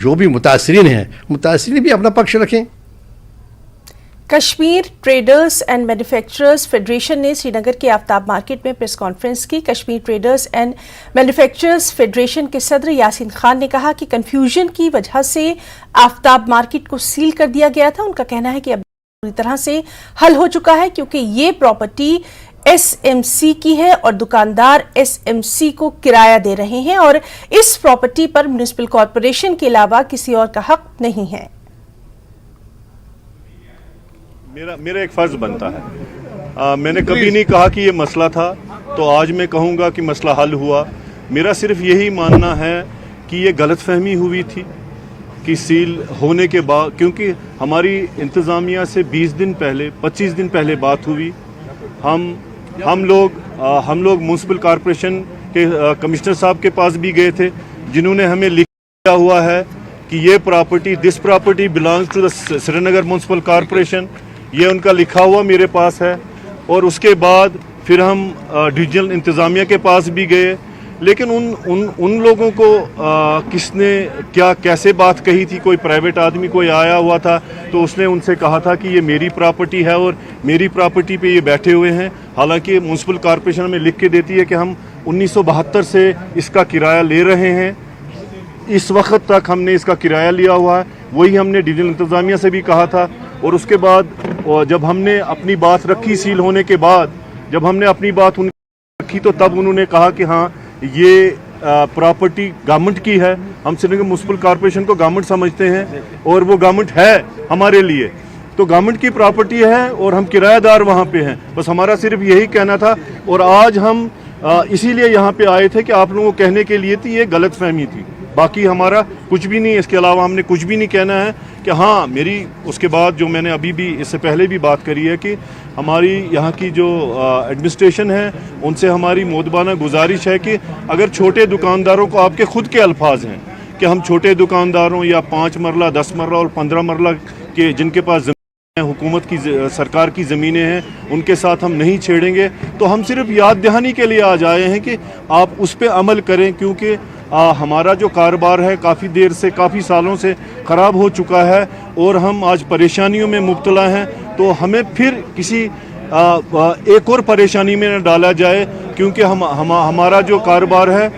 جو بھی متاثرین ہیں متاثرین بھی اپنا پکش رکھیں. Kashmir traders and manufacturers federation نے سری نگر کے آفتاب مارکیٹ میں پریس کانفرنس کی. Kashmir traders and manufacturers federation کے صدر یاسین خان نے کہا کہ کنفیوژن کی وجہ سے آفتاب مارکیٹ کو سیل کر دیا گیا تھا. ان کا کہنا ہے کہ اب پوری طرح سے حل ہو چکا ہے کیونکہ یہ پراپرٹی ایس ایم سی کی ہے اور دکاندار ایس ایم سی کو کرایہ دے رہے ہیں اور اس پراپرٹی پر میونسپل کارپوریشن کے علاوہ کسی اور کا حق نہیں ہے. میرا ایک فرض بنتا ہے. میں نے کبھی نہیں کہا کہ یہ مسئلہ تھا تو آج میں کہوں گا کہ مسئلہ حل ہوا. میرا صرف یہی ماننا ہے کہ یہ غلط فہمی ہوئی تھی کہ سیل ہونے کے بعد, کیونکہ ہماری انتظامیہ سے 20 دن پہلے 25 دن پہلے بات ہوئی. ہم لوگ میونسپل کارپوریشن کے کمشنر صاحب کے پاس بھی گئے تھے جنہوں نے ہمیں لکھا ہوا ہے کہ یہ property this property belongs to the Srinagar municipal corporation. یہ ان کا لکھا ہوا میرے پاس ہے. اور اس کے بعد پھر ہم ڈویژنل انتظامیہ کے پاس بھی گئے, لیکن ان لوگوں کو کس نے کیسے بات کہی تھی. کوئی پرائیویٹ آدمی کوئی آیا ہوا تھا تو اس نے ان سے کہا تھا کہ یہ میری پراپرٹی ہے اور میری پراپرٹی پہ یہ بیٹھے ہوئے ہیں. حالانکہ میونسپل کارپوریشن ہمیں لکھ کے دیتی ہے کہ ہم 1972 سے اس کا کرایہ لے رہے ہیں. اس وقت تک ہم نے اس کا کرایہ لیا ہوا ہے. وہی ہم نے ڈویژنل انتظامیہ سے بھی کہا تھا. اور اس کے بعد جب ہم نے اپنی بات رکھی سیل ہونے کے بعد, جب ہم نے اپنی بات ان رکھی تو تب انہوں نے کہا کہ ہاں یہ پراپرٹی گورنمنٹ کی ہے. ہم سری نگر میونسپل کارپوریشن کو گورنمنٹ سمجھتے ہیں اور وہ گورنمنٹ ہے ہمارے لیے. تو گورنمنٹ کی پراپرٹی ہے اور ہم کرایہ دار وہاں پہ ہیں. بس ہمارا صرف یہی کہنا تھا. اور آج ہم اسی لیے یہاں پہ آئے تھے کہ آپ لوگوں کو کہنے کے لیے تھی یہ غلط فہمی تھی. باقی ہمارا کچھ بھی نہیں, اس کے علاوہ ہم نے کچھ بھی نہیں کہنا ہے. کہ ہاں میری اس کے بعد جو میں نے ابھی بھی اس سے پہلے بھی بات کری ہے کہ ہماری یہاں کی جو ایڈمنسٹریشن ہے ان سے ہماری مؤدبانہ گزارش ہے کہ اگر چھوٹے دکانداروں کو, آپ کے خود کے الفاظ ہیں کہ ہم چھوٹے دکانداروں یا 5 مرلہ 10 مرلہ اور 15 مرلہ کے جن کے پاس حکومت کی سرکار کی زمینیں ہیں ان کے ساتھ ہم نہیں چھیڑیں گے. تو ہم صرف یاد دہانی کے لیے آج آئے ہیں کہ آپ اس پہ عمل کریں, کیونکہ ہمارا جو کاروبار ہے کافی دیر سے کافی سالوں سے خراب ہو چکا ہے اور ہم آج پریشانیوں میں مبتلا ہیں. تو ہمیں پھر کسی ایک اور پریشانی میں نہ ڈالا جائے, کیونکہ ہمارا جو کاروبار ہے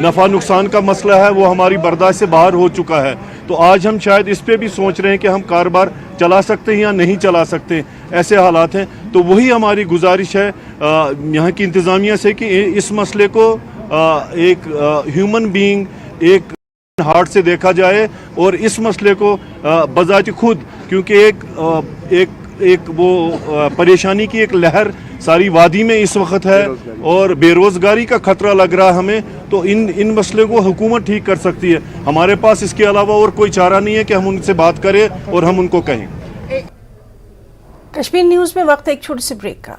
نفع نقصان کا مسئلہ ہے وہ ہماری برداشت سے باہر ہو چکا ہے. تو آج ہم شاید اس پہ بھی سوچ رہے ہیں کہ ہم کاروبار چلا سکتے ہیں یا نہیں چلا سکتے, ایسے حالات ہیں. تو وہی ہماری گزارش ہے یہاں کی انتظامیہ سے کہ اس مسئلے کو ایک ہیومن بینگ ایک ہارٹ سے دیکھا جائے اور اس مسئلے کو بذات خود, کیونکہ ایک وہ پریشانی کی ایک لہر ساری وادی میں اس وقت ہے اور بے روزگاری کا خطرہ لگ رہا ہے ہمیں. تو ان مسئلے کو حکومت ٹھیک کر سکتی ہے. ہمارے پاس اس کے علاوہ اور کوئی چارہ نہیں ہے کہ ہم ان سے بات کریں اور ہم ان کو کہیں. کشمیر نیوز میں وقت ایک چھوٹی سی بریک کا.